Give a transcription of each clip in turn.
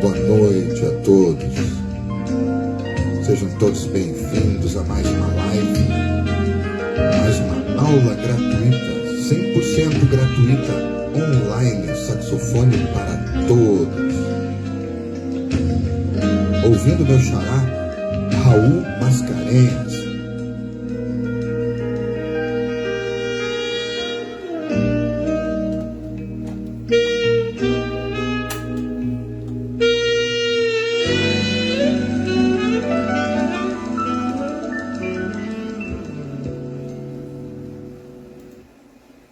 boa noite a todos. Sejam todos bem-vindos a mais uma live, mais uma aula gratuita, 100% gratuita, online, saxofone para todos. Ouvindo meu xará, Raul Mascarenhas.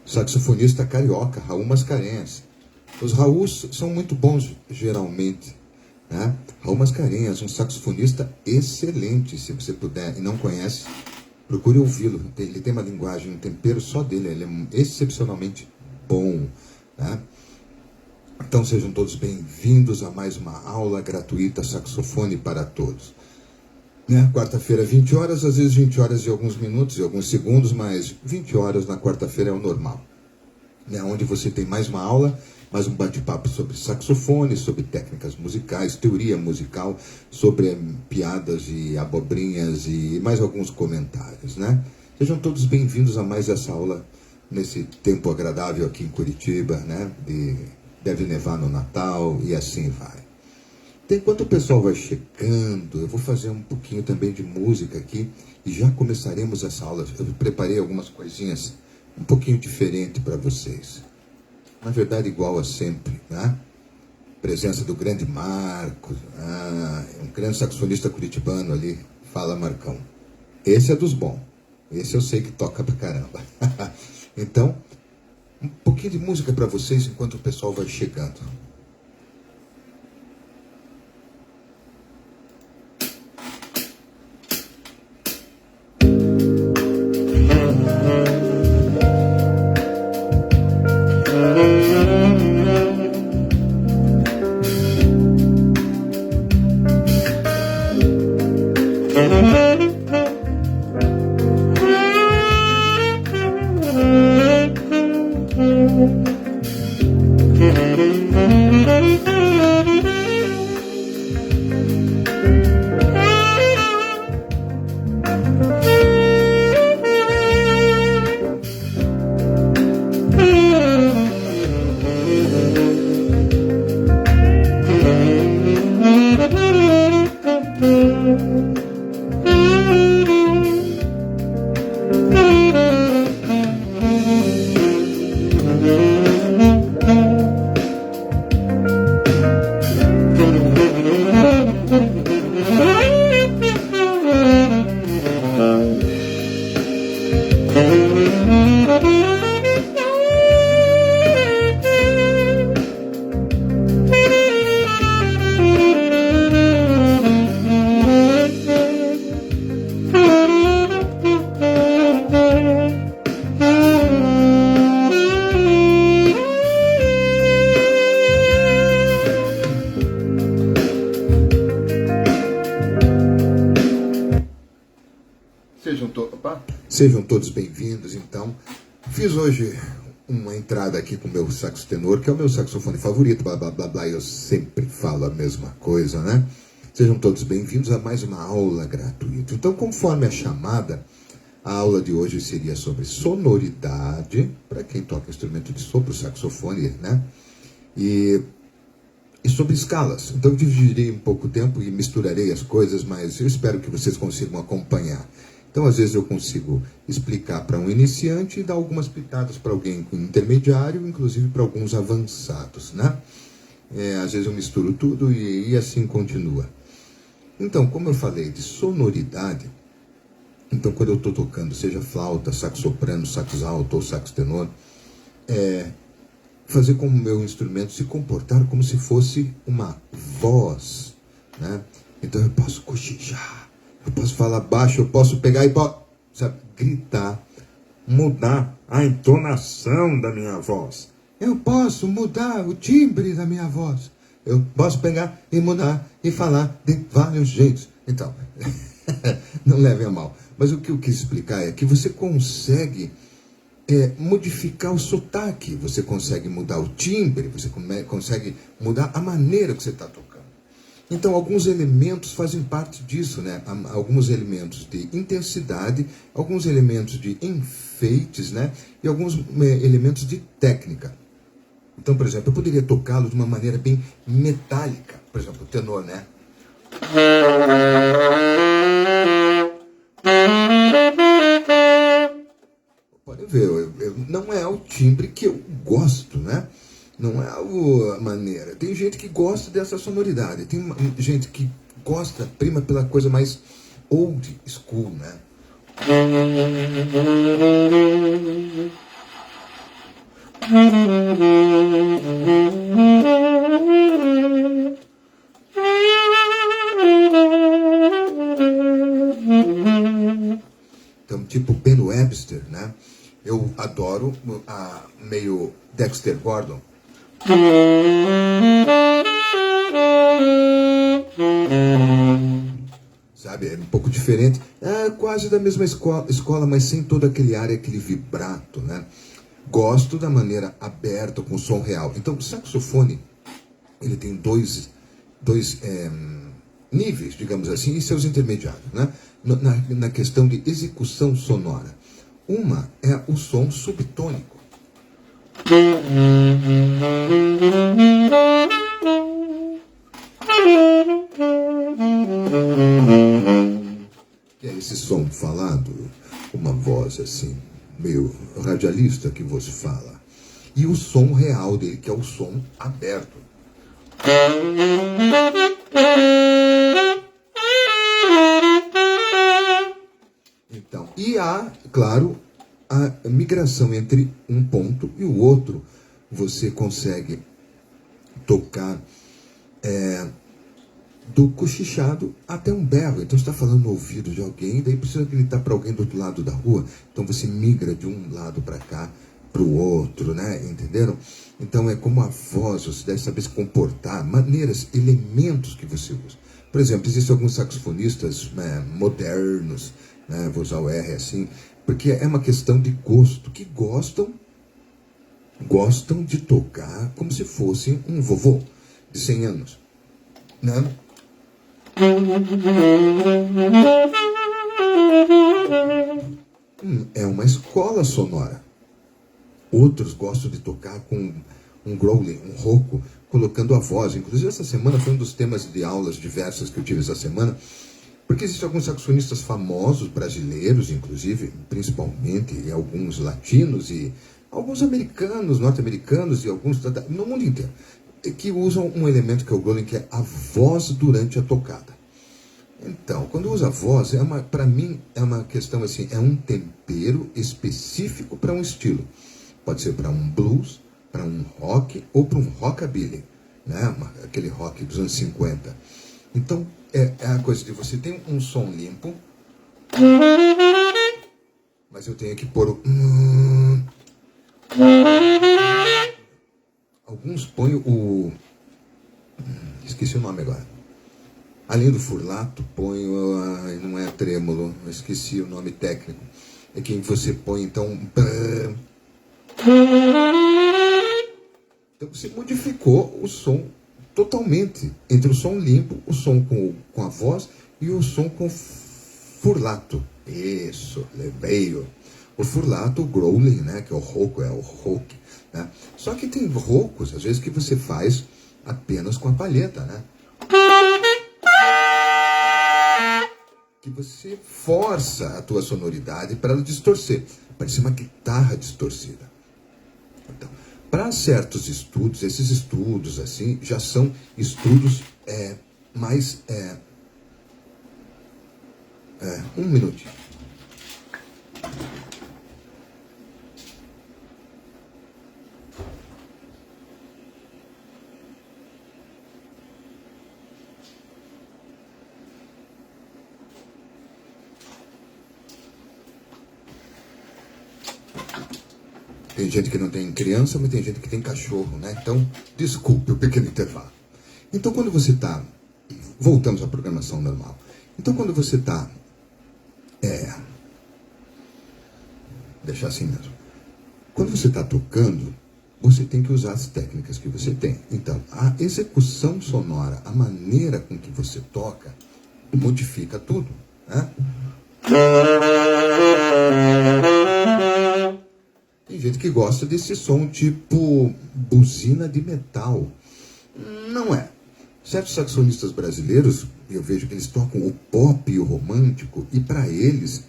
Saxofonista carioca, Raul Mascarenhas. Os Rauls são muito bons, geralmente, né? Raul Mascarenhas, um saxofonista excelente. Se você puder e não conhece, procure ouvi-lo. Ele tem uma linguagem, um tempero só dele. Ele é excepcionalmente bom, né? Então sejam todos bem-vindos a mais uma aula gratuita, saxofone para todos. Né? Quarta-feira, 20 horas, às vezes 20 horas e alguns minutos e alguns segundos, mas 20 horas na quarta-feira é o normal. Né? Onde você tem mais uma aula, mais um bate-papo sobre saxofone, sobre técnicas musicais, teoria musical, sobre piadas e abobrinhas e mais alguns comentários, né? Sejam todos bem-vindos a mais essa aula nesse tempo agradável aqui em Curitiba, né? Deve nevar no Natal e assim vai. Enquanto o pessoal vai chegando, eu vou fazer um pouquinho também de música aqui e já começaremos essa aula. Eu preparei algumas coisinhas um pouquinho diferente para vocês. Na verdade, igual a sempre, né? Presença do grande Marcos, um grande saxofonista curitibano ali. Fala, Marcão. Esse é dos bons. Esse eu sei que toca pra caramba. Então, um pouquinho de música para vocês enquanto o pessoal vai chegando. Sejam todos bem-vindos, então. Fiz hoje uma entrada aqui com o meu saxo tenor, que é o meu saxofone favorito, blá, blá, blá, blá, eu sempre falo a mesma coisa, né? Sejam todos bem-vindos a mais uma aula gratuita. Então, conforme a chamada, a aula de hoje seria sobre sonoridade, para quem toca instrumento de sopro, saxofone, né? E sobre escalas. Então, eu dividirei um pouco o tempo e misturarei as coisas, mas eu espero que vocês consigam acompanhar. Então, às vezes eu consigo explicar para um iniciante e dar algumas pitadas para alguém intermediário, inclusive para alguns avançados, né? Às vezes eu misturo tudo e assim continua. Então, como eu falei de sonoridade, então quando eu estou tocando, seja flauta, sax soprano, sax alto ou sax tenor, fazer com o meu instrumento se comportar como se fosse uma voz, né? Então eu posso cochichar, eu posso falar baixo, eu posso pegar e gritar, mudar a entonação da minha voz. Eu posso mudar o timbre da minha voz. Eu posso pegar e mudar e falar de vários jeitos. Então, não levem a mal. Mas o que eu quis explicar é que você consegue modificar o sotaque, você consegue mudar o timbre, você consegue mudar a maneira que você está tocando. Então, alguns elementos fazem parte disso, né? Alguns elementos de intensidade, alguns elementos de enfeites, né? E alguns elementos de técnica. Então, por exemplo, eu poderia tocá-lo de uma maneira bem metálica. Por exemplo, o tenor, né? Pode ver, não é o timbre que eu gosto, né? Não é a maneira. Tem gente que gosta dessa sonoridade. Tem gente que gosta, prima pela coisa mais old school, né? Então, tipo Ben Webster, né? Eu adoro a meio Dexter Gordon. Sabe, é um pouco diferente. É quase da mesma escola, mas sem todo aquele ar, aquele vibrato, né? Gosto da maneira aberta, com som real. Então, o saxofone, ele tem dois níveis, digamos assim, e seus intermediários, né? Na questão de execução sonora. Uma é o som subtônico. Que é esse som falado, uma voz assim, meio radialista que você fala. E o som real dele, que é o som aberto. Então, e há, claro, a migração entre um ponto e o outro. Você consegue tocar do cochichado até um berro. Então você está falando no ouvido de alguém, daí precisa gritar para alguém do outro lado da rua. Então você migra de um lado para cá, para o outro, né? Entenderam? Então é como a voz, você deve saber se comportar, maneiras, elementos que você usa. Por exemplo, existem alguns saxofonistas modernos, né? Vou usar o R assim, porque é uma questão de gosto, que gostam de tocar como se fosse um vovô de 100 anos, né? É uma escola sonora. Outros gostam de tocar com um growling, um rouco, colocando a voz. Inclusive, essa semana foi um dos temas de aulas diversas que eu tive essa semana, porque existem alguns saxofonistas famosos, brasileiros, inclusive, principalmente, e alguns latinos, e alguns americanos, norte-americanos, e alguns no mundo inteiro, que usam um elemento que é o growling, que é a voz durante a tocada. Então, quando usa a voz, para mim, é uma questão assim, é um tempero específico para um estilo. Pode ser para um blues, para um rock ou para um rockabilly, né? Aquele rock dos anos 50. Então, é a coisa de você tem um som limpo, mas eu tenho que pôr o... Alguns põem o... Esqueci o nome agora. Além do furlato, põe... não é trêmulo, eu esqueci o nome técnico. É quem você põe, então... Então você modificou o som totalmente. Entre o som limpo, o som com a voz e o som com furlato. Isso, veio. O furlato, o growling, né, que é o rouco, né? Só que tem roucos, às vezes, que você faz apenas com a palheta, né? Que você força a tua sonoridade para ela distorcer. Parece uma guitarra distorcida. Então, para certos estudos, esses estudos assim já são estudos mais... um minutinho. Tem gente que não tem criança, mas tem gente que tem cachorro, né? Então, desculpe o pequeno intervalo. Então, quando você está... Voltamos à programação normal. Então, quando você está... deixar assim mesmo. Quando você está tocando, você tem que usar as técnicas que você tem. Então, a execução sonora, a maneira com que você toca, modifica tudo, né? Tem gente que gosta desse som tipo buzina de metal. Não é. Certos saxonistas brasileiros, eu vejo que eles tocam o pop e o romântico, e para eles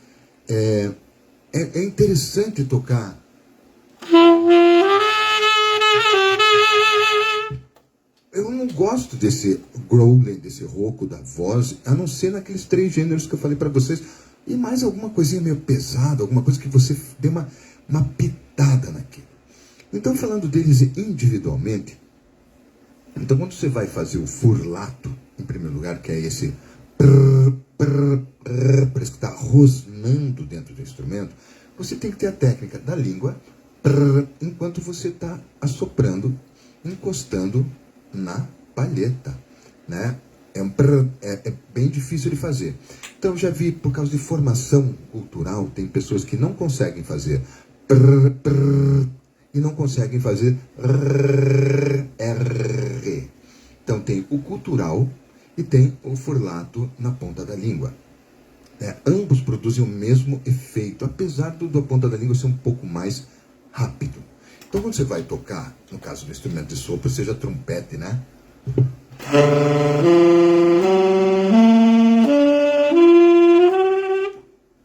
é interessante tocar. Eu não gosto desse growling, desse rouco da voz, a não ser naqueles 3 gêneros que eu falei para vocês. E mais alguma coisinha meio pesada, alguma coisa que você dê uma pitada naquilo. Então, falando deles individualmente, então quando você vai fazer o furlato, em primeiro lugar, que é esse parece que está rosnando dentro do instrumento, você tem que ter a técnica da língua enquanto você está assoprando, encostando na palheta, né? É bem difícil de fazer. Então, já vi, por causa de formação cultural, tem pessoas que não conseguem fazer e não conseguem fazer R. Então, tem o cultural e tem o furlato na ponta da língua. Ambos produzem o mesmo efeito, apesar da ponta da língua ser um pouco mais rápido. Então, quando você vai tocar, no caso do instrumento de sopro, seja trompete, né?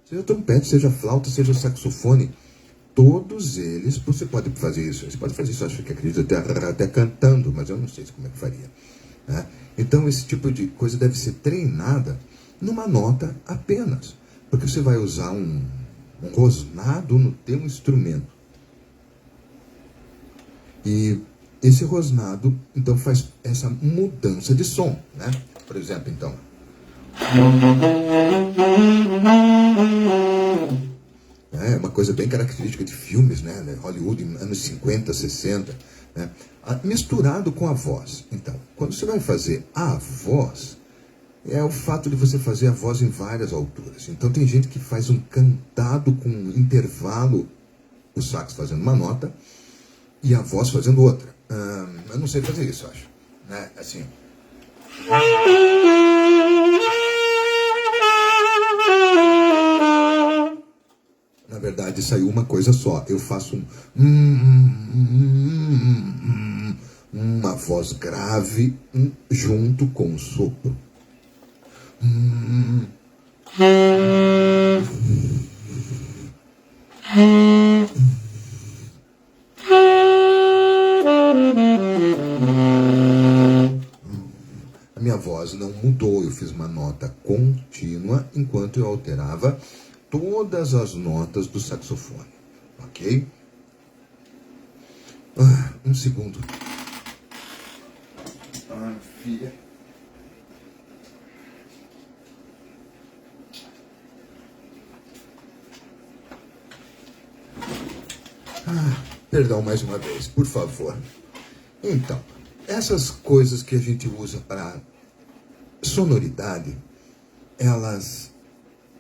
Seja trompete, seja flauta, seja saxofone, todos eles, você pode fazer isso. Você pode fazer isso, acho que acredito, até cantando, mas eu não sei como é que faria, né? Então, esse tipo de coisa deve ser treinada numa nota apenas, porque você vai usar um rosnado no teu instrumento. E esse rosnado, então, faz essa mudança de som, né? Por exemplo, então. É uma coisa bem característica de filmes, né? Hollywood, anos 50, 60, né? Misturado com a voz. Então, quando você vai fazer a voz, é o fato de você fazer a voz em várias alturas. Então, tem gente que faz um cantado com intervalo, o sax fazendo uma nota e a voz fazendo outra. Eu não sei fazer isso, acho, né? Assim. Na verdade, saiu uma coisa só. Eu faço uma voz grave junto com o sopro. A minha voz não mudou, eu fiz uma nota contínua enquanto eu alterava todas as notas do saxofone, ok? Um segundo. Filha. Perdão mais uma vez, por favor. Então, essas coisas que a gente usa para sonoridade, elas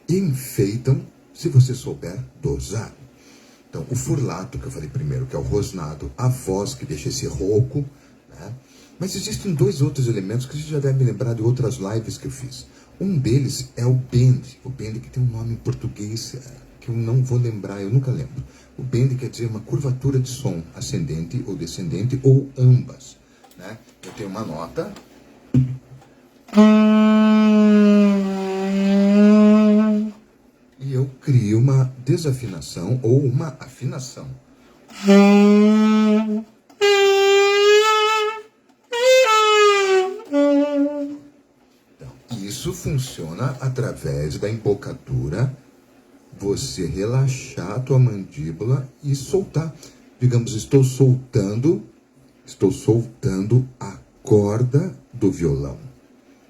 enfeitam se você souber dosar. Então, o furlato que eu falei primeiro, que é o rosnado, a voz que deixa esse rouco, né? Mas existem 2 outros elementos que você já deve me lembrar de outras lives que eu fiz. Um deles é o bend que tem um nome em português que eu não vou lembrar, eu nunca lembro. O bend quer dizer uma curvatura de som, ascendente ou descendente, ou ambas, né? Eu tenho uma nota. E eu crio uma desafinação ou uma afinação. Então, isso funciona através da embocadura, você relaxar a tua mandíbula e soltar. Digamos, estou soltando a corda do violão.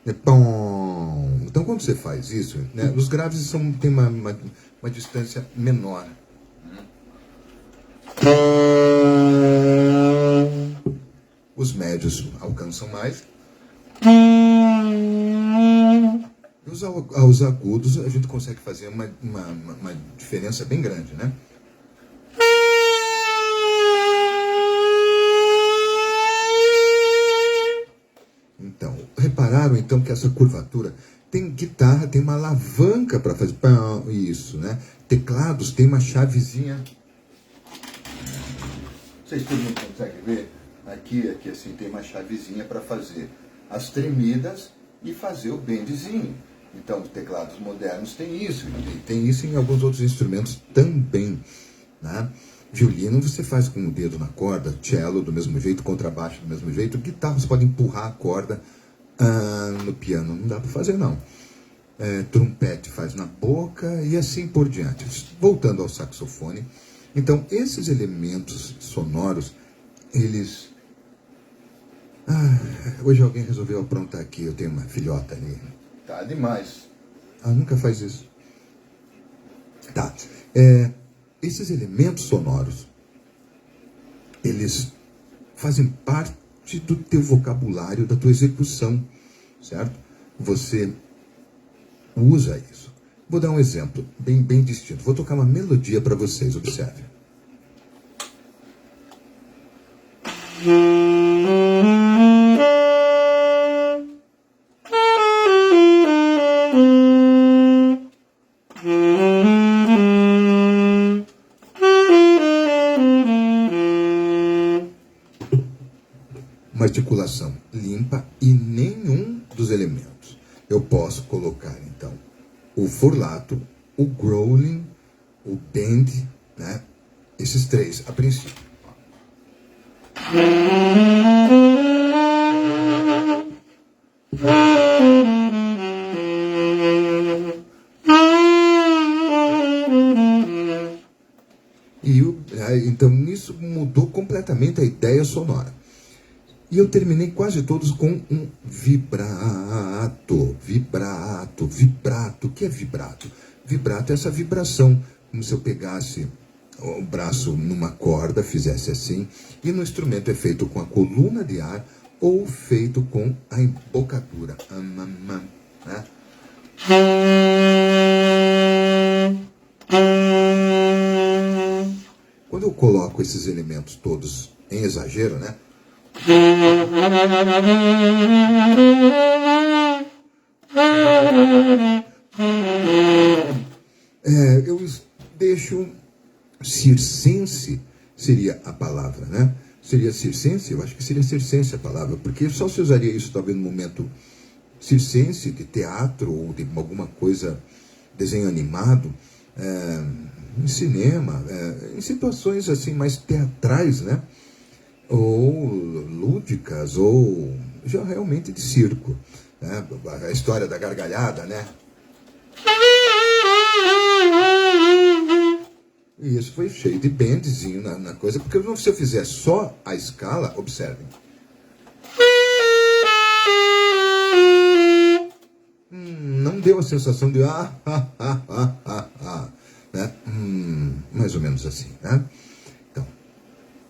Então, quando você faz isso, né, os graves tem uma distância menor. Os médios alcançam mais. E os agudos, a gente consegue fazer uma diferença bem grande, né? Então, repararam então que essa curvatura tem guitarra, tem uma alavanca para fazer isso, né? Teclados tem uma chavezinha. Vocês todo mundo consegue ver? Aqui assim tem uma chavezinha para fazer as tremidas e fazer o bendzinho. Então, os teclados modernos têm isso, e tem isso em alguns outros instrumentos também, né? Violino você faz com o dedo na corda, cello do mesmo jeito, contrabaixo do mesmo jeito, guitarra você pode empurrar a corda, no piano não dá para fazer não. Trompete faz na boca e assim por diante. Voltando ao saxofone, então esses elementos sonoros, eles... hoje alguém resolveu aprontar aqui, eu tenho uma filhota ali. Tá demais. Nunca faz isso. Tá. Esses elementos sonoros, eles fazem parte do teu vocabulário, da tua execução, certo? Você usa isso. Vou dar um exemplo bem distinto. Vou tocar uma melodia para vocês, observe. Uma articulação limpa e nenhum dos elementos. Eu posso colocar, então, o furlato, o growling, o bend, né? Esses três, a princípio. Então, isso mudou completamente a ideia sonora. E eu terminei quase todos com um vibrato. Vibrato. O que é vibrato? Vibrato é essa vibração, como se eu pegasse o braço numa corda, fizesse assim, e no instrumento é feito com a coluna de ar ou feito com a embocadura. Né? Quando eu coloco esses elementos todos em exagero, né? Eu deixo circense, seria a palavra, né? Seria circense? Eu acho que seria circense a palavra, porque só se usaria isso talvez no momento circense, de teatro ou de alguma coisa, desenho animado, em cinema, em situações assim mais teatrais, né? Ou lúdicas, ou já realmente de circo, né? A história da gargalhada, né? E isso foi cheio de bendzinho na coisa, porque se eu fizer só a escala, observem. Não deu a sensação de né? Mais ou menos assim, né? Então,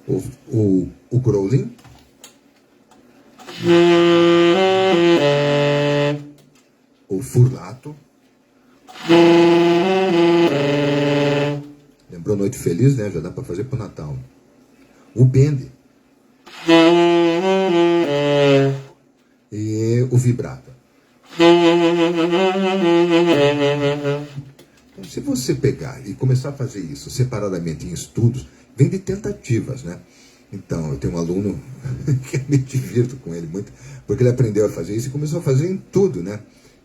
o growling, o furlato, lembrou Noite Feliz, né? Já dá para fazer pro Natal. O bend e o vibrato. Então, se você pegar e começar a fazer isso separadamente em estudos, vem de tentativas, né? Então, eu tenho um aluno que eu me divirto com ele muito, porque ele aprendeu a fazer isso e começou a fazer em tudo, né?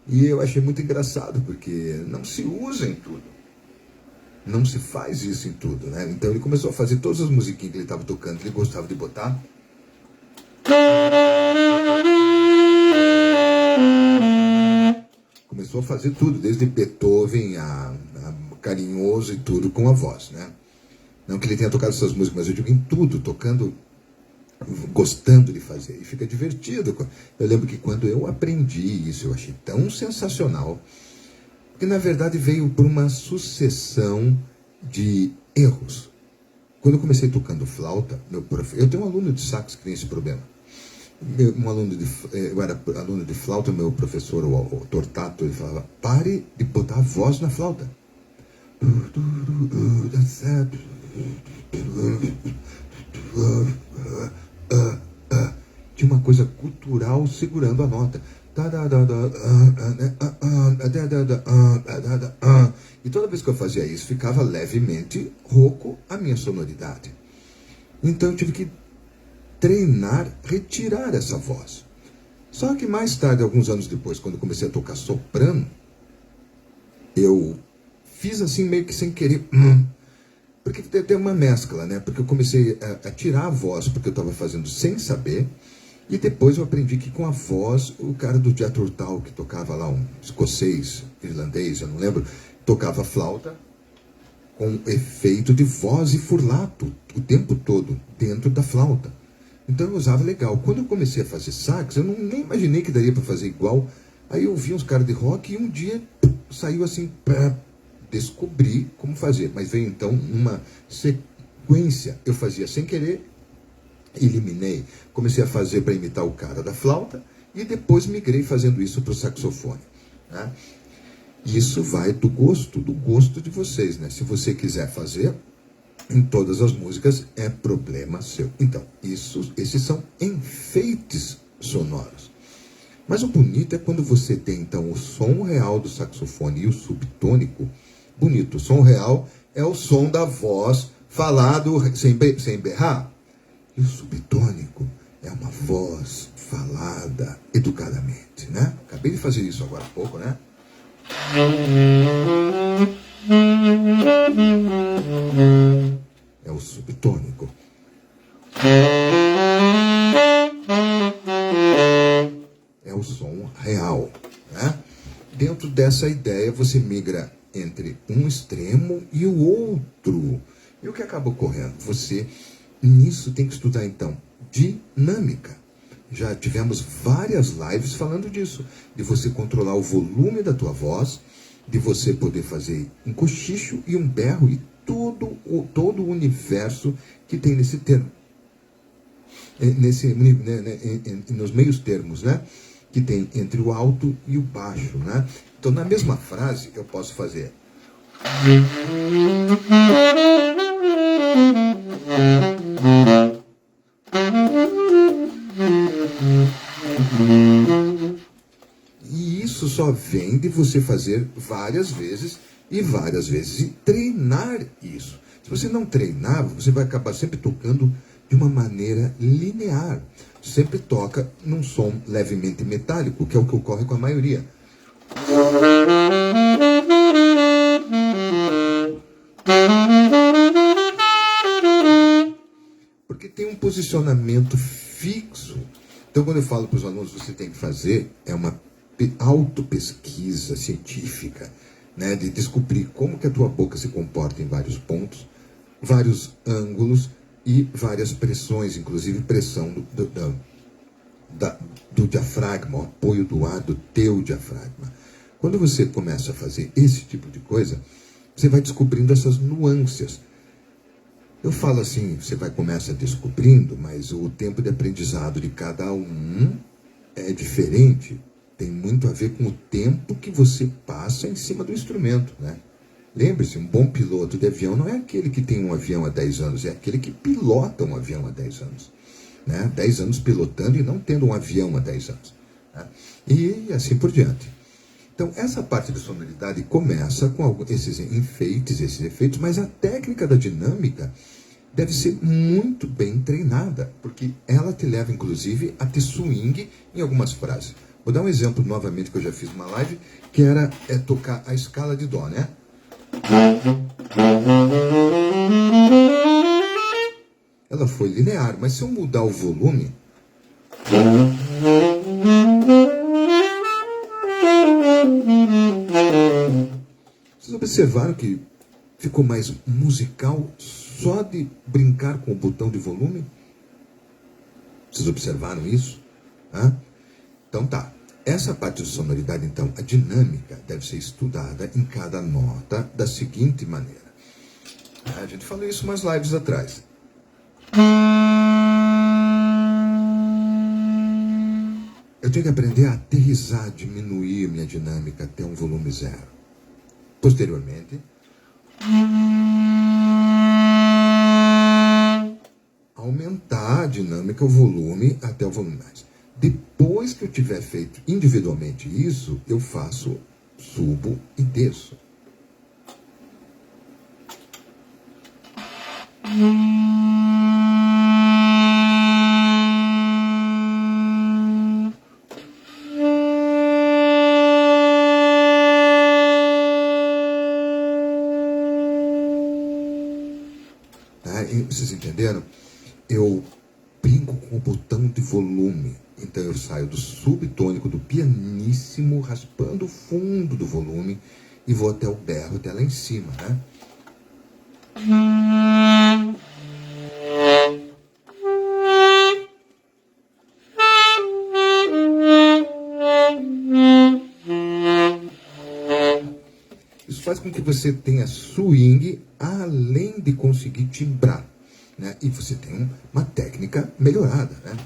E eu achei muito engraçado, porque não se usa em tudo. Não se faz isso em tudo, né? Então ele começou a fazer todas as musiquinhas que ele estava tocando, que ele gostava de botar. Começou a fazer tudo, desde Beethoven a Carinhoso e tudo com a voz, né? Não que ele tenha tocado essas músicas, mas eu digo em tudo, tocando, gostando de fazer. E fica divertido. Eu lembro que quando eu aprendi isso, eu achei tão sensacional, que na verdade veio por uma sucessão de erros. Quando eu comecei tocando flauta, eu tenho um aluno de sax que tem esse problema. Eu era aluno de flauta, meu professor, o Tortato, ele falava: pare de botar a voz na flauta. Tinha uma coisa cultural segurando a nota. E toda vez que eu fazia isso, ficava levemente rouco a minha sonoridade. Então eu tive que treinar, retirar essa voz. Só que mais tarde, alguns anos depois, quando eu comecei a tocar soprano, eu fiz assim meio que sem querer. Porque tem uma mescla, né? Porque eu comecei a tirar a voz, porque eu estava fazendo sem saber. E depois eu aprendi que com a voz, o cara do Jethro Tull, que tocava lá, um escocês, irlandês, eu não lembro, tocava flauta com efeito de voz e furlato o tempo todo dentro da flauta. Então eu usava legal. Quando eu comecei a fazer sax, eu nem imaginei que daria para fazer igual. Aí eu ouvi uns caras de rock e um dia saiu assim, descobri como fazer. Mas veio então uma sequência. Eu fazia sem querer, eliminei, comecei a fazer para imitar o cara da flauta e depois migrei fazendo isso para o saxofone. Né? Isso vai do gosto de vocês, né? Se você quiser fazer em todas as músicas, é problema seu. Então, esses são enfeites sonoros. Mas o bonito é quando você tem, então, o som real do saxofone e o subtônico. Bonito, o som real é o som da voz falado sem berrar. E o subtônico é uma voz falada educadamente, né? Acabei de fazer isso agora há pouco, né? É o subtônico. É o som real, né? Dentro dessa ideia, você migra entre um extremo e o outro. E o que acaba ocorrendo? Você, nisso, tem que estudar, então, dinâmica. Já tivemos várias lives falando disso, de você controlar o volume da tua voz, de você poder fazer um cochicho e um berro e todo o universo que tem nesse termo, nos meios termos, né? Que tem entre o alto e o baixo, né? Então, na mesma frase, eu posso fazer e isso só vem de você fazer várias vezes e treinar isso. Se você não treinar, você vai acabar sempre tocando de uma maneira linear. Sempre toca num som levemente metálico, que é o que ocorre com a maioria. Porque tem um posicionamento fixo. Então, quando eu falo para os alunos, você tem que fazer, é uma autopesquisa científica, né, de descobrir como que a tua boca se comporta em vários pontos, vários ângulos e várias pressões, inclusive pressão do diafragma, o apoio do ar do teu diafragma. Quando você começa a fazer esse tipo de coisa, você vai descobrindo essas nuances. Eu falo assim, você começa descobrindo, mas o tempo de aprendizado de cada um é diferente. Tem muito a ver com o tempo que você passa em cima do instrumento, né? Lembre-se, um bom piloto de avião não é aquele que tem um avião há 10 anos, é aquele que pilota um avião há 10 anos. Né? 10 anos pilotando e não tendo um avião há 10 anos. Né? E assim por diante. Então, essa parte da sonoridade começa com esses enfeites, esses efeitos, mas a técnica da dinâmica deve ser muito bem treinada, porque ela te leva, inclusive, a ter swing em algumas frases. Vou dar um exemplo novamente que eu já fiz uma live, que era tocar a escala de dó, né? Ela foi linear, mas se eu mudar o volume, vocês observaram que ficou mais musical só de brincar com o botão de volume? Vocês observaram isso? Então tá. Essa parte de sonoridade, então, a dinâmica deve ser estudada em cada nota da seguinte maneira. A gente falou isso umas lives atrás. Eu tenho que aprender a aterrissar, diminuir minha dinâmica até um volume zero. Posteriormente, aumentar dinâmica, o volume, até o volume mais. Depois que eu tiver feito individualmente isso, eu faço, subo e desço. Vocês entenderam? Eu brinco com o botão de volume. Então eu saio do subtônico, do pianíssimo, raspando o fundo do volume e vou até o berro, até lá em cima, né? Isso faz com que você tenha swing além de conseguir timbrar, né? E você tem uma técnica melhorada, né?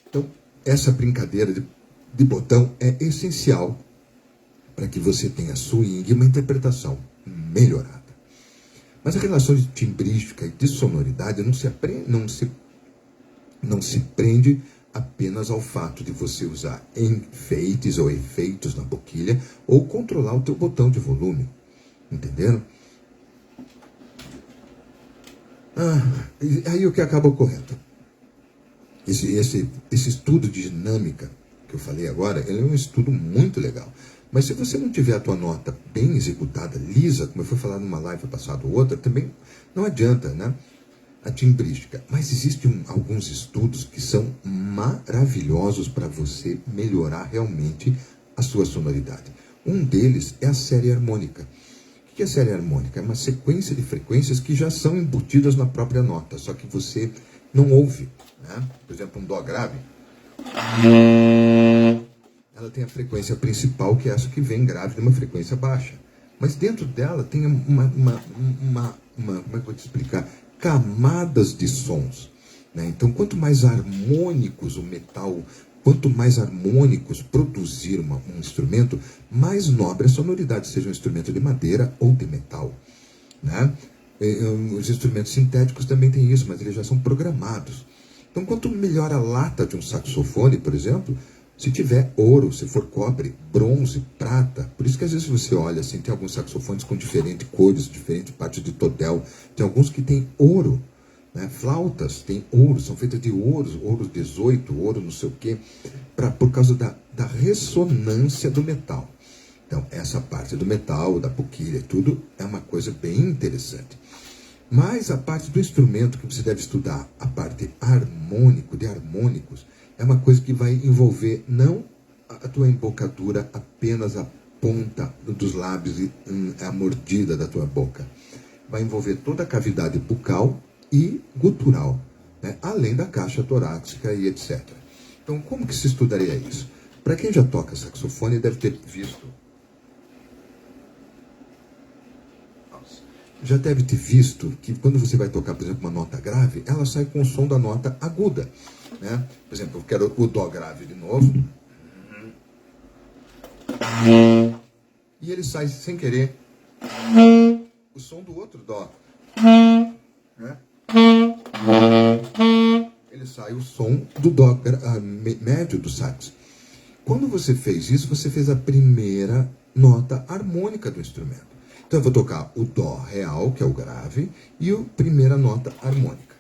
Então, essa brincadeira de botão é essencial para que você tenha swing e uma interpretação melhorada. Mas a relação de timbrística e de sonoridade não se prende apenas ao fato de você usar enfeites ou efeitos na boquilha ou controlar o teu botão de volume. Entenderam? Aí o que acaba ocorrendo? Esse estudo de dinâmica que eu falei agora, ele é um estudo muito legal. Mas se você não tiver a tua nota bem executada, lisa, como eu fui falar numa live passada ou outra, também não adianta, né? A timbrística. Mas existem alguns estudos que são maravilhosos para você melhorar realmente a sua sonoridade. Um deles é a série harmônica. O que é a série harmônica? É uma sequência de frequências que já são embutidas na própria nota, só que você não ouve, né? Por exemplo, um dó grave. Ela tem a frequência principal, que é essa que vem grave de uma frequência baixa. Mas dentro dela tem como é que eu vou te explicar? Camadas de sons, né? Então, quanto mais harmônicos o metal, quanto mais harmônicos produzir um instrumento, mais nobre a sonoridade, seja um instrumento de madeira ou de metal, né? Os instrumentos sintéticos também têm isso, mas eles já são programados. Então, quanto melhor a lata de um saxofone, por exemplo, se tiver ouro, se for cobre, bronze, prata. Por isso que às vezes você olha assim, tem alguns saxofones com diferentes cores, diferentes partes de todel. Tem alguns que tem ouro, né? Flautas tem ouro, são feitas de ouro 18, ouro não sei o quê, por causa da ressonância do metal. Então, essa parte do metal, da boquilha, tudo é uma coisa bem interessante. Mas a parte do instrumento que você deve estudar, a parte de harmônicos, é uma coisa que vai envolver não a tua embocadura, apenas a ponta dos lábios e a mordida da tua boca. Vai envolver toda a cavidade bucal e gutural, né? Além da caixa torácica e etc. Então, como que se estudaria isso? Para quem já toca saxofone, deve ter visto. Já deve ter visto que quando você vai tocar, por exemplo, uma nota grave, ela sai com o som da nota aguda, né? Por exemplo, eu quero o dó grave de novo. E ele sai sem querer o som do outro dó, né? Ele sai o som do dó médio do sax. Quando você fez isso, você fez a primeira nota harmônica do instrumento. Então eu vou tocar o dó real, que é o grave, e a primeira nota harmônica.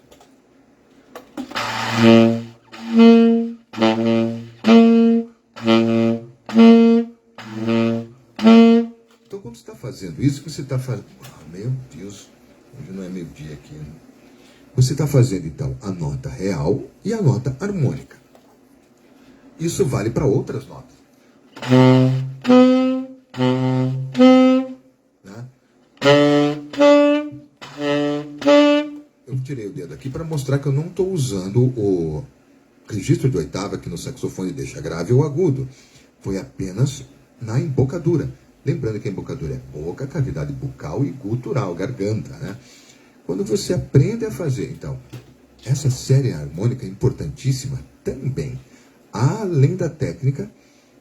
Então quando você está fazendo isso, você está fazendo... meu Deus, hoje não é meio-dia aqui, né? Você está fazendo então a nota real e a nota harmônica. Isso vale para outras notas. Eu tirei o dedo aqui para mostrar que eu não estou usando o registro de oitava que no saxofone deixa grave ou agudo. Foi apenas na embocadura. Lembrando que a embocadura é boca, cavidade bucal e gutural, garganta, né? Quando você aprende a fazer, então, essa série harmônica é importantíssima também. Além da técnica,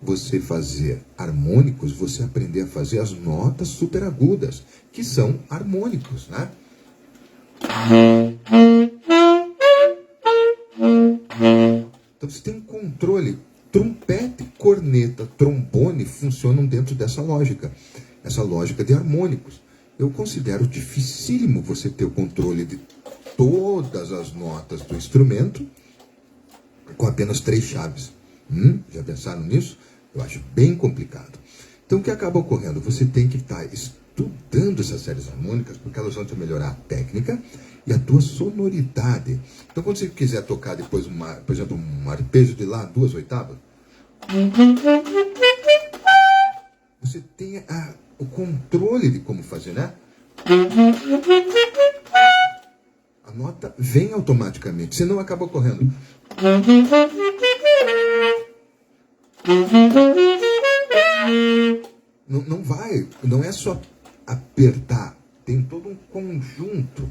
você fazer harmônicos, você aprender a fazer as notas superagudas, que são harmônicos, né? Então você tem um controle. Trompete, corneta, trombone funcionam dentro dessa lógica. Essa lógica de harmônicos. Eu considero dificílimo você ter o controle de todas as notas do instrumento com apenas 3 chaves. Já pensaram nisso? Eu acho bem complicado. Então o que acaba ocorrendo? Você tem que estar estudando essas séries harmônicas, porque elas vão te melhorar a técnica e a tua sonoridade. Então quando você quiser tocar depois, por exemplo, um arpejo de Lá, 2 oitavas, você tem o controle de como fazer, né? A nota vem automaticamente, senão acaba ocorrendo. Não vai, não é só apertar, tem todo um conjunto.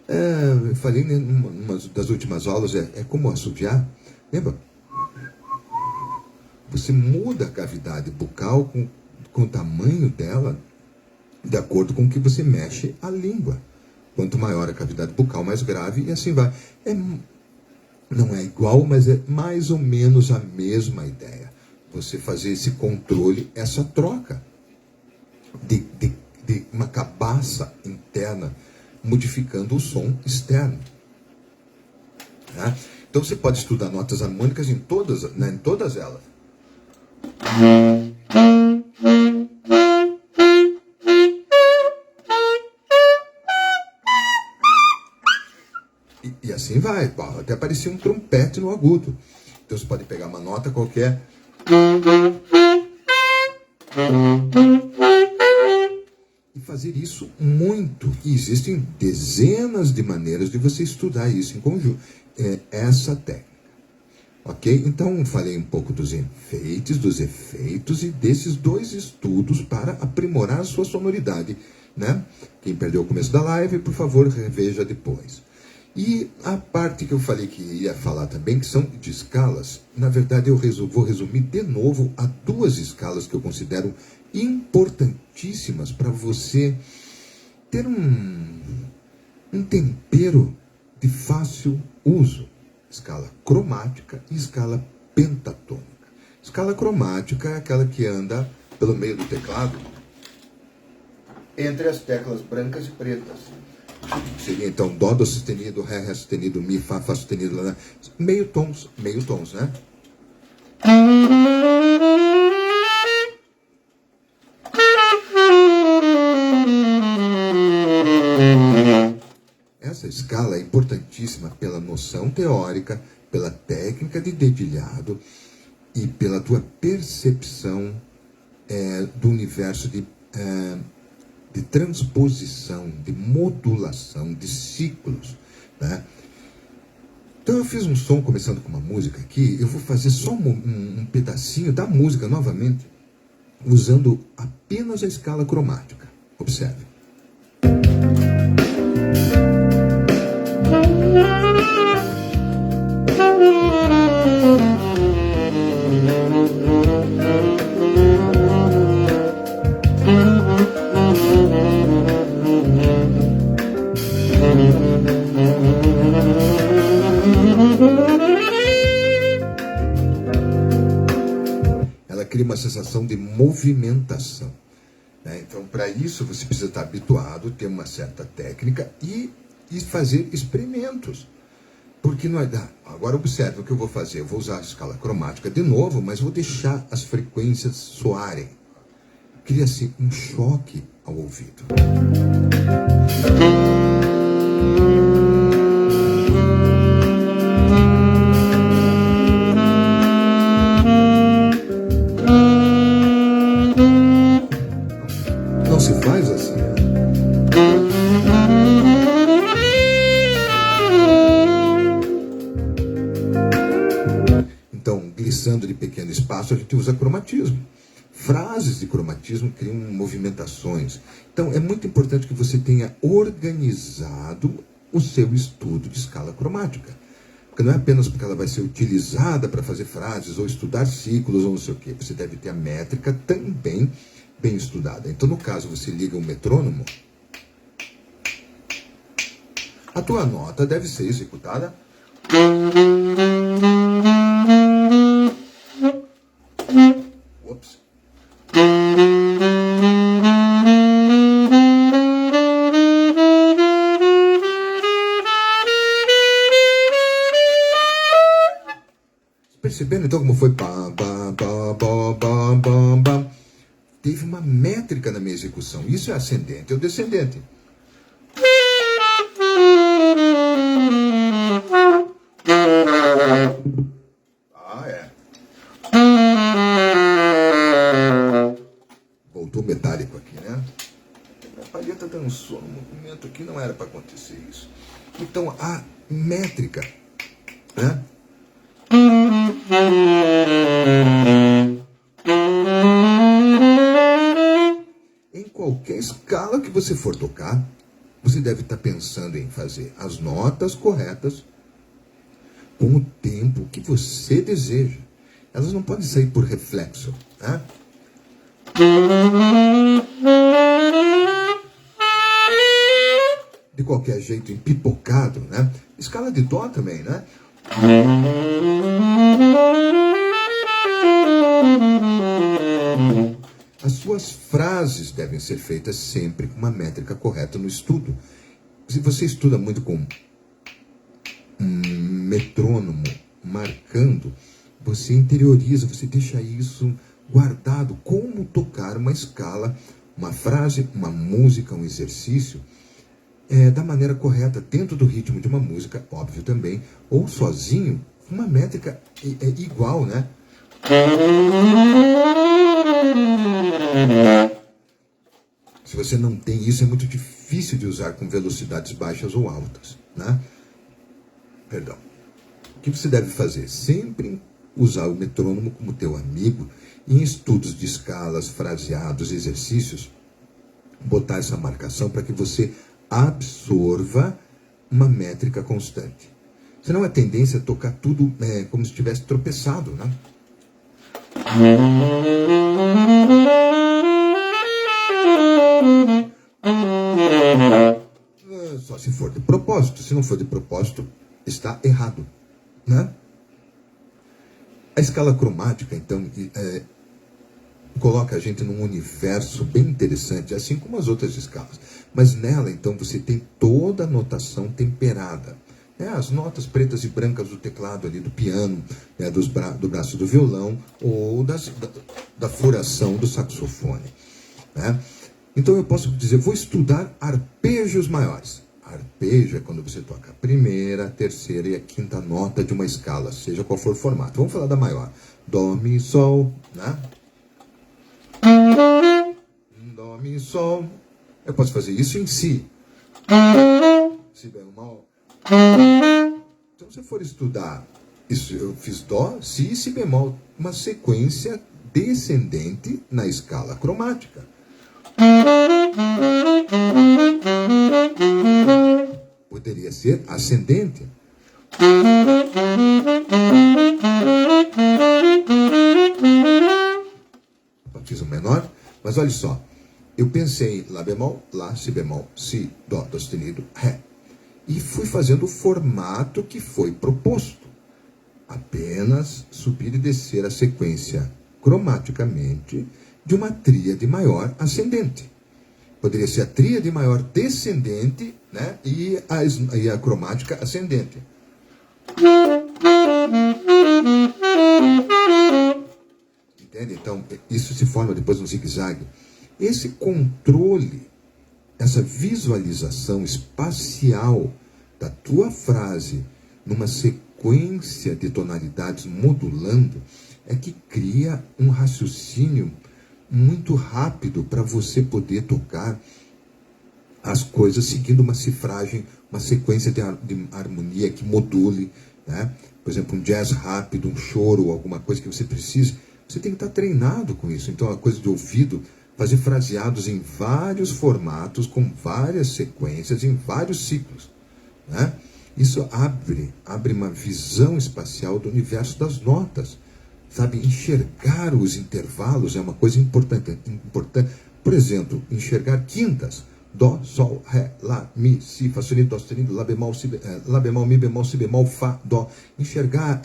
Eu falei numa das últimas aulas, é como assobiar, lembra? Você muda a cavidade bucal com o tamanho dela, de acordo com o que você mexe a língua. Quanto maior a cavidade bucal, mais grave, e assim vai. Não é igual, mas é mais ou menos a mesma ideia. Você fazer esse controle, essa troca de uma cabaça interna, modificando o som externo. Né? Então você pode estudar notas harmônicas em todas elas. E assim vai, até parecia um trompete no agudo. Então você pode pegar uma nota qualquer e fazer isso muito. E existem dezenas de maneiras de você estudar isso em conjunto. Essa técnica. Ok? Então falei um pouco dos efeitos e desses 2 estudos para aprimorar a sua sonoridade. Né? Quem perdeu o começo da live, por favor, reveja depois. E a parte que eu falei que ia falar também, que são de escalas, na verdade eu vou resumir de novo a 2 escalas que eu considero importantíssimas para você ter um tempero de fácil uso. Escala cromática e escala pentatônica. Escala cromática é aquela que anda pelo meio do teclado entre as teclas brancas e pretas. Seria então Dó, Dó sustenido, Ré, Ré sustenido, Mi, Fá, Fá sustenido, Lá, meio tons, né? Essa escala é importantíssima pela noção teórica, pela técnica de dedilhado e pela tua percepção do universo de transposição, de modulação, de ciclos. Né? Então eu fiz um som começando com uma música aqui, eu vou fazer só um pedacinho da música novamente, usando apenas a escala cromática. Observe. Ela cria uma sensação de movimentação. Né? Então, para isso, você precisa estar habituado, ter uma certa técnica e fazer experimentos. Porque não é. Agora observe o que eu vou fazer. Eu vou usar a escala cromática de novo, mas vou deixar as frequências soarem. Cria-se um choque ao ouvido. Não se faz assim. Então, glissando de pequeno espaço, a gente usa cromatismo. Frases de cromatismo criam movimentações. Então, é muito importante que você tenha organizado o seu estudo de escala cromática. Porque não é apenas porque ela vai ser utilizada para fazer frases ou estudar ciclos ou não sei o quê. Você deve ter a métrica também bem estudada. Então, no caso, você liga um metrônomo, a tua nota deve ser executada Ops. Percebendo então como foi? Teve uma métrica na minha execução. Isso é ascendente ou descendente. Ah, é. Voltou metálico aqui, né? A palheta dançou no movimento aqui, não era para acontecer isso. Então, a métrica, né? Em qualquer escala que você for tocar, você deve estar pensando em fazer as notas corretas com o tempo que você deseja. Elas não podem sair por reflexo, né? De qualquer jeito, empipocado, né? Escala de dó também, né? As suas frases devem ser feitas sempre com uma métrica correta no estudo. Se você estuda muito com um metrônomo marcando, você interioriza, você deixa isso guardado. Como tocar uma escala, uma frase, uma música, um exercício, da maneira correta, dentro do ritmo de uma música, óbvio também, ou sozinho, uma métrica igual, né? Se você não tem isso, é muito difícil de usar com velocidades baixas ou altas, né? Perdão. O que você deve fazer? Sempre usar o metrônomo como teu amigo e em estudos de escalas, fraseados, exercícios, botar essa marcação para que você absorva uma métrica constante. Senão a tendência é tocar tudo como se tivesse tropeçado, né? Só se for de propósito. Se não for de propósito, está errado, né? A escala cromática, então, coloca a gente num universo bem interessante, assim como as outras escalas. Mas nela, então, você tem toda a notação temperada. As notas pretas e brancas do teclado ali, do piano, do braço do violão, ou da furação do saxofone, né? Então eu posso dizer, vou estudar arpejos maiores. Arpejo é quando você toca a primeira, a terceira e a quinta nota de uma escala, seja qual for o formato. Vamos falar da maior. Dó, mi, sol, né? Dó, mi, sol. Eu posso fazer isso em si. Si bemol. Então, se eu for estudar isso, eu fiz dó, si e si bemol, uma sequência descendente na escala cromática. Poderia ser ascendente. Fiz um menor, mas olha só. Eu pensei em lá bemol, lá, si bemol, si, dó, dó sustenido, ré. E fui fazendo o formato que foi proposto. Apenas subir e descer a sequência cromaticamente de uma tríade maior ascendente. Poderia ser a tríade maior descendente, né? E a cromática ascendente. Entende? Então, isso se forma depois no zigue-zague. Esse controle, essa visualização espacial da tua frase numa sequência de tonalidades modulando é que cria um raciocínio muito rápido para você poder tocar as coisas seguindo uma cifragem, uma sequência de harmonia que module, né? Por exemplo, um jazz rápido, um choro, alguma coisa que você precisa. Você tem que estar treinado com isso. Então, a coisa de ouvido, fazer fraseados em vários formatos, com várias sequências, em vários ciclos. né? Isso abre uma visão espacial do universo das notas. Sabe, enxergar os intervalos é uma coisa importante. Por exemplo, enxergar quintas. Dó, sol, ré, lá, mi, si, fá sustenido, dó sustenido, lá bemol, lá bemol, mi bemol, si bemol, fá, dó. Enxergar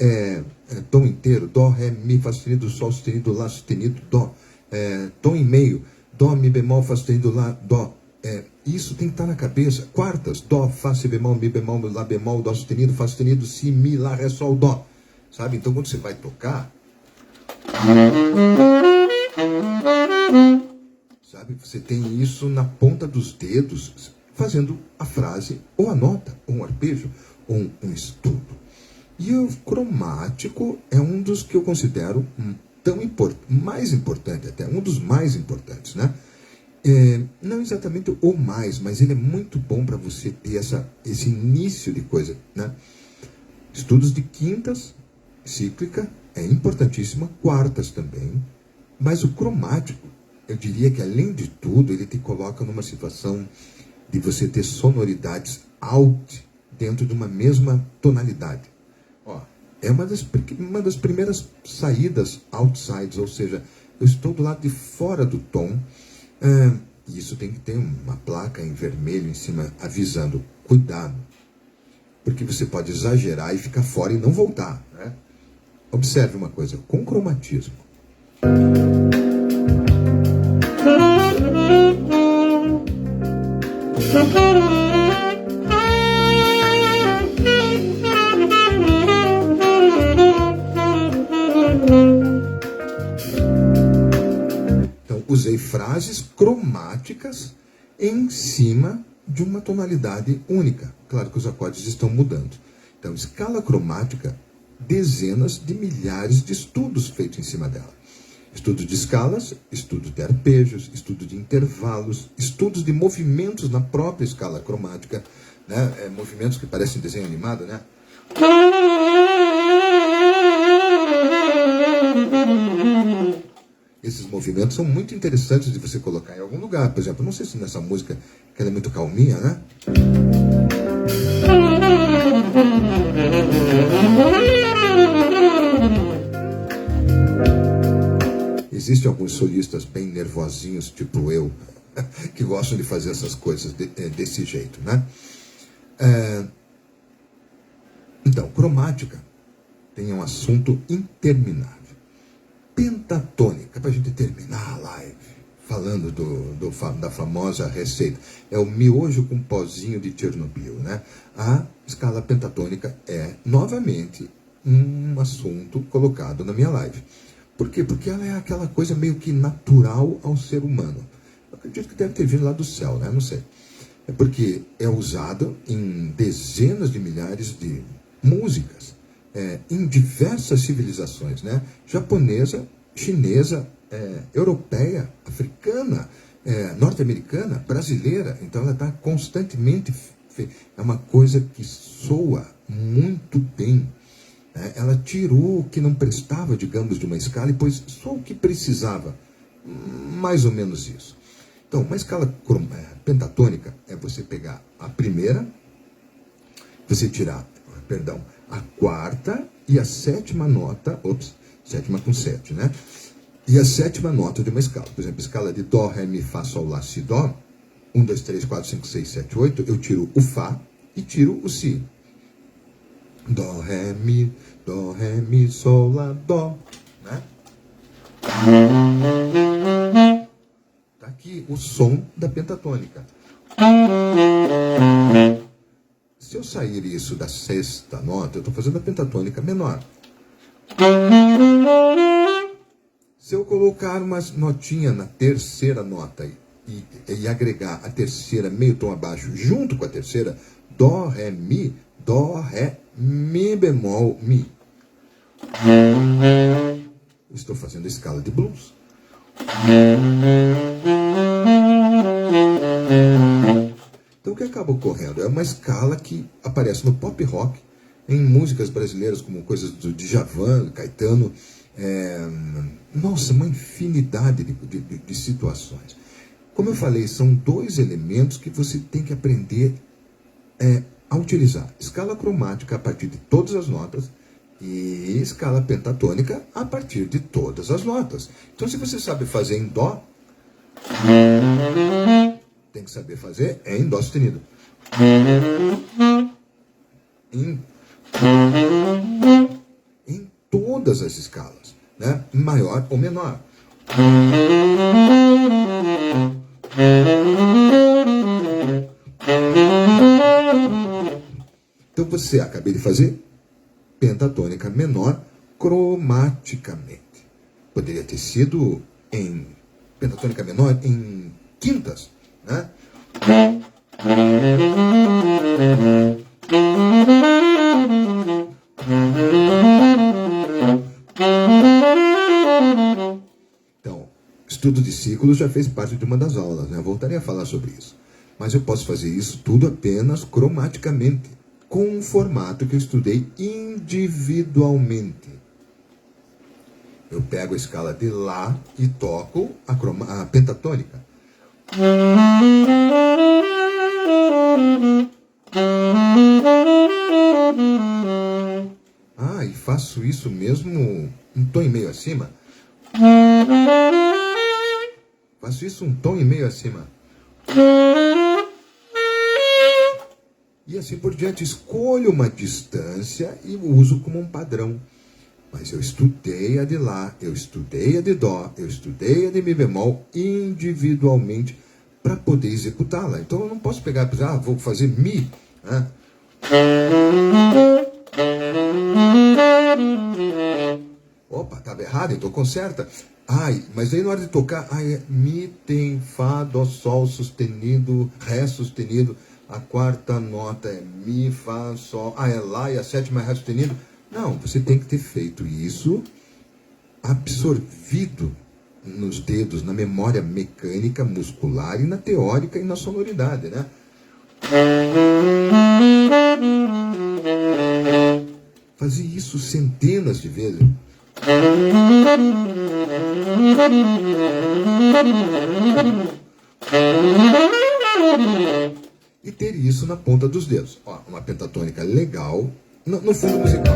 tom inteiro. Dó, ré, mi, fá sustenido, sol sustenido, lá sustenido, dó. Tom e meio. Dó, mi bemol, fá sustenido, lá, dó. Isso tem que estar na cabeça. Quartas. Dó, fá, si bemol, mi bemol, lá bemol, dó sustenido, fá sustenido, si, mi, lá, ré, sol, dó. Sabe? Então, quando você vai tocar, sabe, você tem isso na ponta dos dedos, fazendo a frase, ou a nota, ou um arpejo, ou um estudo. E o cromático é um dos que eu considero mais importante até, um dos mais importantes, né? Não exatamente o mais, mas ele é muito bom para você ter esse início de coisa, né? Estudos de quintas, cíclica, é importantíssima, quartas também, mas o cromático, eu diria que além de tudo, ele te coloca numa situação de você ter sonoridades alt dentro de uma mesma tonalidade. Ó, é uma das primeiras saídas outsides, ou seja, eu estou do lado de fora do tom, e isso tem que ter uma placa em vermelho em cima avisando, cuidado, porque você pode exagerar e ficar fora e não voltar, né? Observe uma coisa, com cromatismo. Então, usei frases cromáticas em cima de uma tonalidade única. Claro que os acordes estão mudando. Então, escala cromática, dezenas de milhares de estudos feitos em cima dela. Estudos de escalas, estudos de arpejos, estudos de intervalos, estudos de movimentos na própria escala cromática, né? Movimentos que parecem desenho animado, né? Esses movimentos são muito interessantes de você colocar em algum lugar. Por exemplo, não sei se nessa música, que ela é muito calminha, né? Existem alguns solistas bem nervosinhos, tipo eu, que gostam de fazer essas coisas desse jeito, né? Então, cromática tem um assunto interminável. Pentatônica, para a gente terminar a live, falando da famosa receita, é o miojo com pozinho de Chernobyl, né? A escala pentatônica é, novamente, um assunto colocado na minha live. Por quê? Porque ela é aquela coisa meio que natural ao ser humano. Eu acredito que deve ter vindo lá do céu, né? Não sei. É porque é usada em dezenas de milhares de músicas, em diversas civilizações, né? Japonesa, chinesa, europeia, africana, norte-americana, brasileira. Então ela está constantemente... É uma coisa que soa muito bem. Ela tirou o que não prestava, digamos, de uma escala e pôs só o que precisava. Mais ou menos isso. Então, uma escala pentatônica é você pegar a primeira, você tirar, a quarta e a sétima nota, sétima com 7, né? E a sétima nota de uma escala. Por exemplo, escala de Dó, Ré, Mi, Fá, Sol, Lá, Si, Dó. 1, 2, 3, 4, 5, 6, 7, 8. Eu tiro o Fá e tiro o Si. Dó, Ré, Mi, Sol, Lá, Dó. Né? Tá aqui o som da pentatônica. Se eu sair isso da sexta nota, eu estou fazendo a pentatônica menor. Se eu colocar uma notinha na terceira nota e agregar a terceira meio tom abaixo junto com a terceira, Dó, Ré, Mi bemol, Mi. Eu estou fazendo a escala de blues. Então o que acaba ocorrendo? É uma escala que aparece no pop rock, em músicas brasileiras como coisas do Djavan, Caetano, nossa, uma infinidade de situações. Como eu falei, são dois elementos que você tem que aprender a utilizar escala cromática a partir de todas as notas e escala pentatônica a partir de todas as notas. Então, se você sabe fazer em Dó, tem que saber fazer em Dó sustenido. Em todas as escalas, né? Maior ou menor. Então você, acabei de fazer pentatônica menor cromaticamente. Poderia ter sido em pentatônica menor em quintas, né? Então, estudo de ciclos já fez parte de uma das aulas, né? Eu voltarei a falar sobre isso. Mas eu posso fazer isso tudo apenas cromaticamente, com um formato que eu estudei individualmente. Eu pego a escala de Lá e toco a pentatônica. Ah, e faço isso mesmo um tom e meio acima. Faço isso um tom e meio acima. E assim por diante. Escolho uma distância e uso como um padrão. Mas eu estudei a de Lá, eu estudei a de Dó, eu estudei a de Mi bemol individualmente para poder executá-la. Então eu não posso pegar e pensar, vou fazer Mi, né? Opa, estava errado, então conserta. Ai, mas aí na hora de tocar, é Mi tem Fá, Dó, Sol sustenido, Ré sustenido. A quarta nota é Mi, Fá, Sol. É Lá e a sétima é Ré sustenido. Não, você tem que ter feito isso absorvido nos dedos, na memória mecânica, muscular e na teórica e na sonoridade, né? Fazia isso centenas de vezes. E ter isso na ponta dos dedos. Ó, uma pentatônica legal no fundo musical.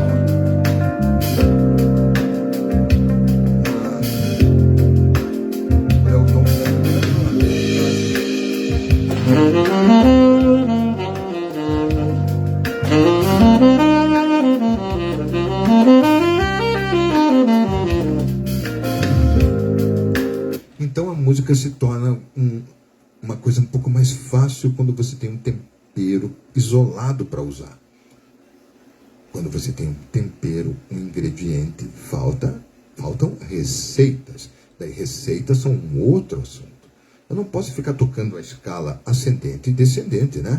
Então a música se torna uma coisa um pouco mais fácil quando você tem um tempero isolado para usar. Quando você tem um tempero, um ingrediente, faltam receitas. Daí receitas são um outro assunto. Eu não posso ficar tocando a escala ascendente e descendente, né?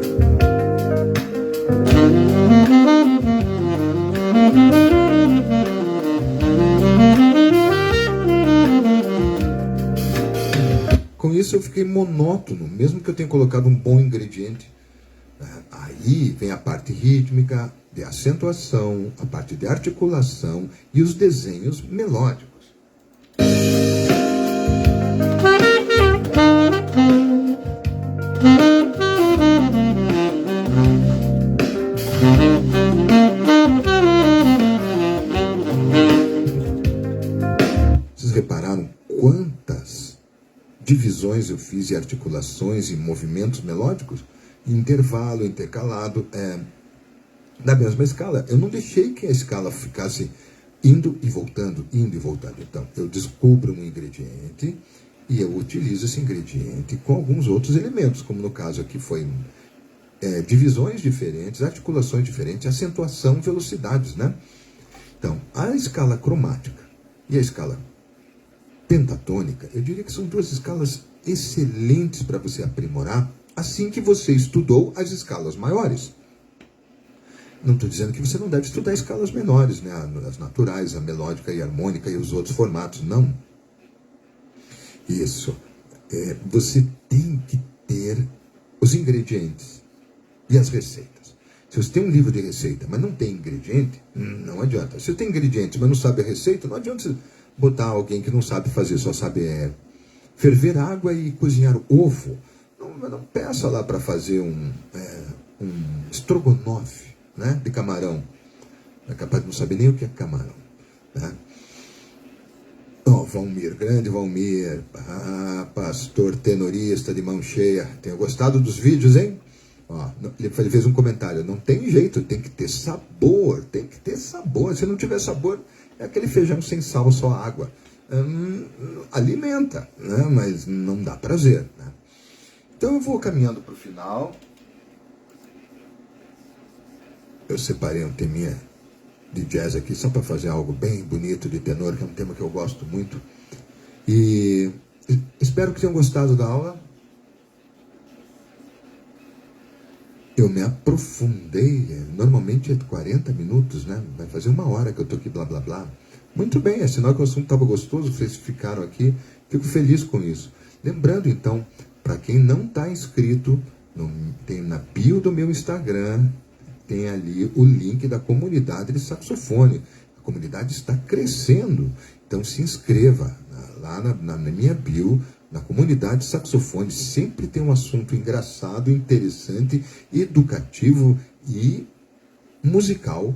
Com isso eu fiquei monótono, mesmo que eu tenha colocado um bom ingrediente. Aí vem a parte rítmica, de acentuação, a parte de articulação e os desenhos melódicos. Vocês repararam quantas divisões eu fiz e articulações e movimentos melódicos? Intervalo, intercalado, na mesma escala. Eu não deixei que a escala ficasse indo e voltando, indo e voltando. Então, eu descubro um ingrediente e eu utilizo esse ingrediente com alguns outros elementos, como no caso aqui foi divisões diferentes, articulações diferentes, acentuação, velocidades, né? Então, a escala cromática e a escala pentatônica, eu diria que são duas escalas excelentes para você aprimorar assim que você estudou as escalas maiores. Não estou dizendo que você não deve estudar escalas menores, né? As naturais, a melódica e a harmônica e os outros formatos, não. Isso. Você tem que ter os ingredientes e as receitas. Se você tem um livro de receita, mas não tem ingrediente, não adianta. Se você tem ingredientes, mas não sabe a receita, não adianta você botar alguém que não sabe fazer, só sabe ferver água e cozinhar ovo. Não peça lá para fazer estrogonofe, né, de camarão. É capaz de não saber nem o que é camarão, né? Valmir, grande Valmir, pastor tenorista de mão cheia. Tenho gostado dos vídeos, hein? Ele fez um comentário: não tem jeito, tem que ter sabor, tem que ter sabor. Se não tiver sabor, é aquele feijão sem sal, só água. Alimenta, né? Mas não dá prazer, né? Então eu vou caminhando para o final. Eu separei um teminha de jazz aqui só para fazer algo bem bonito de tenor, que é um tema que eu gosto muito. E espero que tenham gostado da aula. Eu me aprofundei, normalmente é 40 minutos, né? Vai fazer 1 hora que eu tô aqui, blá blá blá. Muito bem, é sinal que o assunto estava gostoso, vocês ficaram aqui, fico feliz com isso. Lembrando então, para quem não está inscrito, tem na bio do meu Instagram, tem ali o link da comunidade de saxofone. A comunidade está crescendo, então se inscreva lá na minha bio, na comunidade de saxofone. Sempre tem um assunto engraçado, interessante, educativo e musical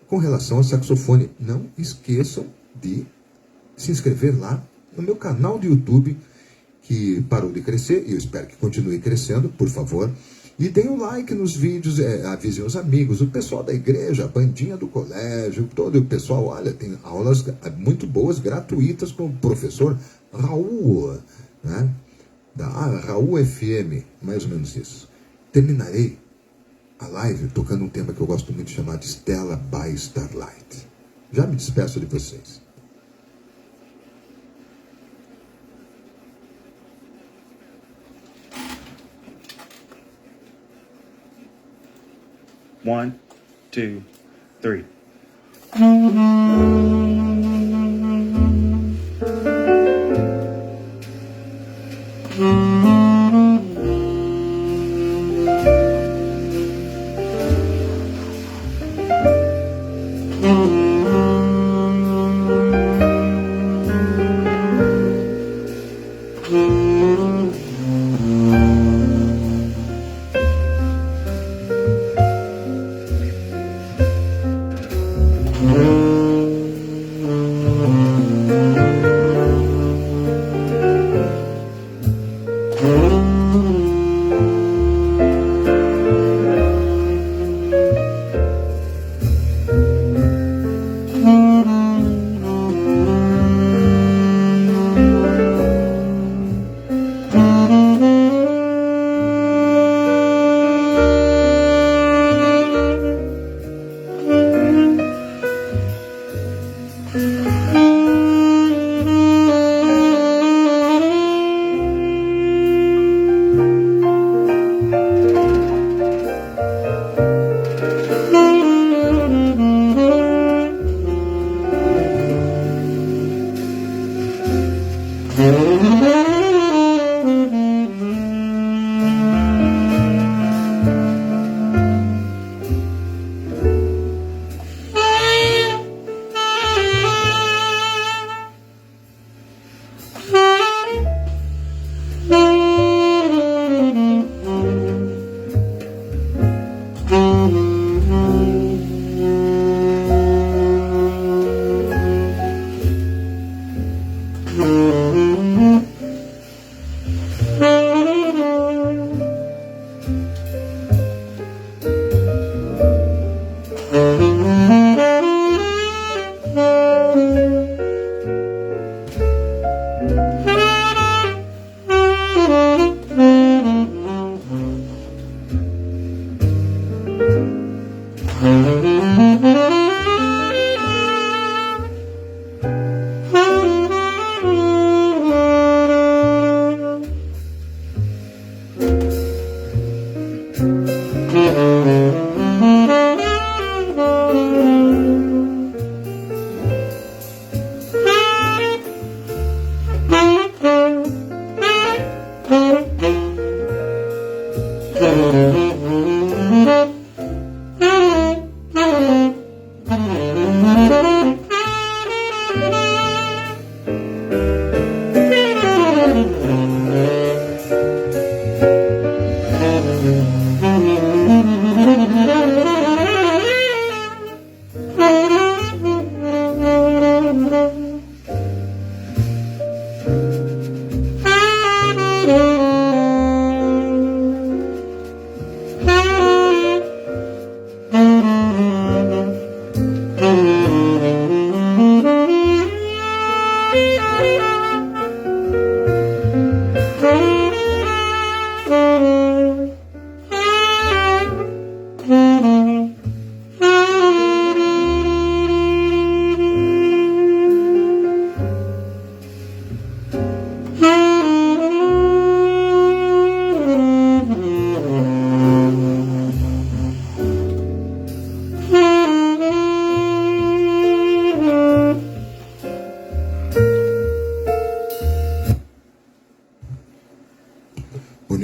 com relação ao saxofone. Não esqueçam de se inscrever lá no meu canal do YouTube, que parou de crescer, e eu espero que continue crescendo, por favor. E deem um like nos vídeos, avisem os amigos, o pessoal da igreja, a bandinha do colégio, todo o pessoal. Olha, tem aulas muito boas, gratuitas, com o professor Raul, né? Da Raul FM, mais ou menos isso. Terminarei a live tocando um tema que eu gosto muito, chamado Stella by Starlight. Já me despeço de vocês. One, two, three.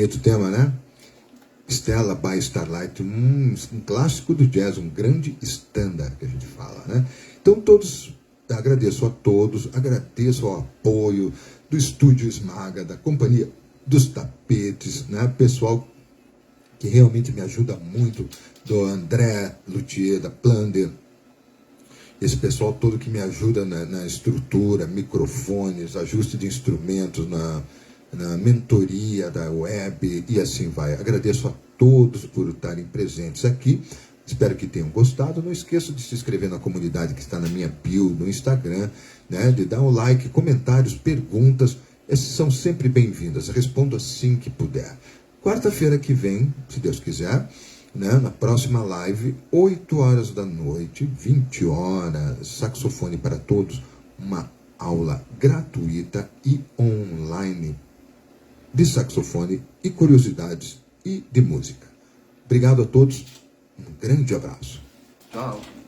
Bonito tema, né? Stella by Starlight, um clássico do jazz, um grande standard que a gente fala, né? Então agradeço a todos, agradeço ao apoio do Estúdio Esmaga, da Companhia dos Tapetes, né? Pessoal que realmente me ajuda muito, do André Luthier, da Plunder, esse pessoal todo que me ajuda na estrutura, microfones, ajuste de instrumentos, na mentoria da web e assim vai. Agradeço a todos por estarem presentes aqui. Espero que tenham gostado. Não esqueça de se inscrever na comunidade que está na minha bio no Instagram, né? De dar um like, comentários, perguntas. Essas são sempre bem-vindas. Respondo assim que puder. Quarta-feira que vem, se Deus quiser, né? Na próxima live, 8 horas da noite, 20 horas, saxofone para todos, uma aula gratuita e online de saxofone e curiosidades e de música. Obrigado a todos, um grande abraço. Tchau.